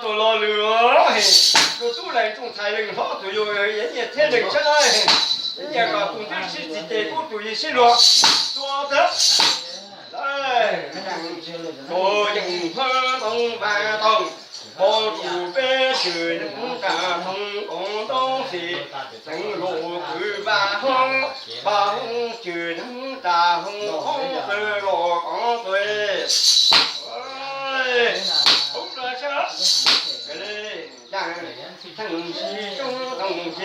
做老刘，做主人种菜人好，都有人家天人起来，人家个工作是自己不注意失落，做的来，我用河东万东。我祖辈是人家从广东西，正路去万红，万红就能大红，红是罗岗队。哎，红了车，哎，让城市中东西，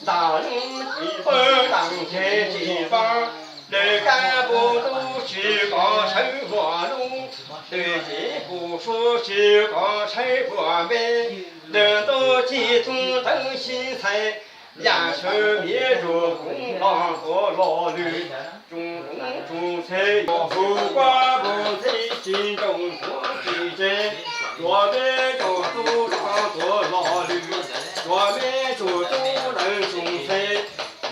大人几分当前几分。对干部都去搞生活路，对进步说去搞生活美，人都集中等心菜，亚洲灭着共党和老驴，中种菜要后挂不在心中做地震，我们就主张做老驴，我们就主能种菜。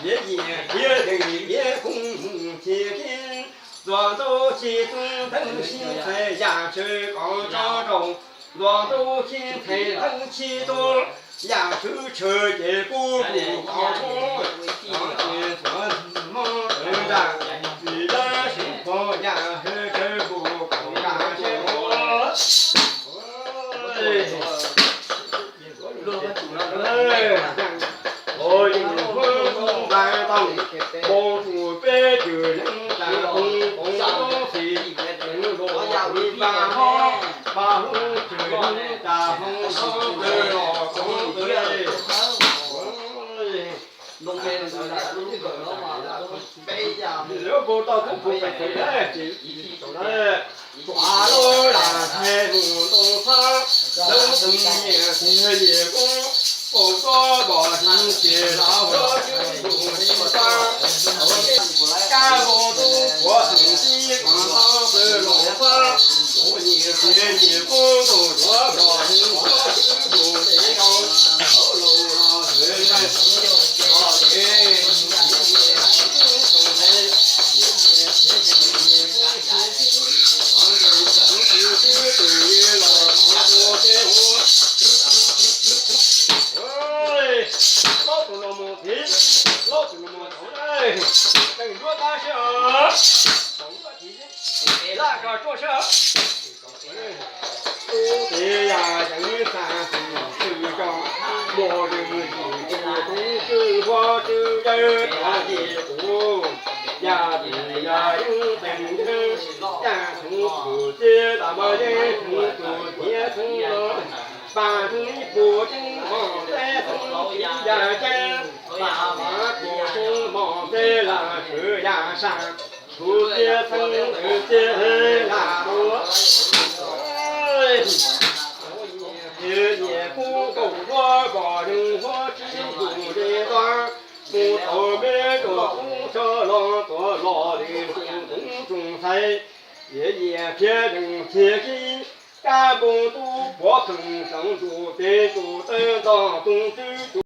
一人也共结根，若都集中等心在亚洲高张中，若都心在等启动，亚洲车也不高空，当前做什么成长，为了生活亚洲这不更加结果。我祖辈就人在红红东西，人落回八号，八红就人大红红的老公队。农民都在路口了嘛，北家如果到东北回来，就一起来。抓住那财路东方，等年是一公。不说我上去老说就不理发，干部都我自己刚好是龙方，我你学你不懂说我人我就不理高，后路老是人我的老子那么皮，老子那么头嘞，等着大小，等着提，那个做事，都得呀，人三分手张，我人一个同事我就要他的苦，呀的呀有真诚，呀从自己那么人从昨天从了。把你不正忙在从天涯间，把马不正忙在那树崖上，树叶层楼在那路，一年不够我把人我只顾这段，不头没个红烧狼做老的种种菜，也别人贴给。干部都不肯上路，得就等到东周。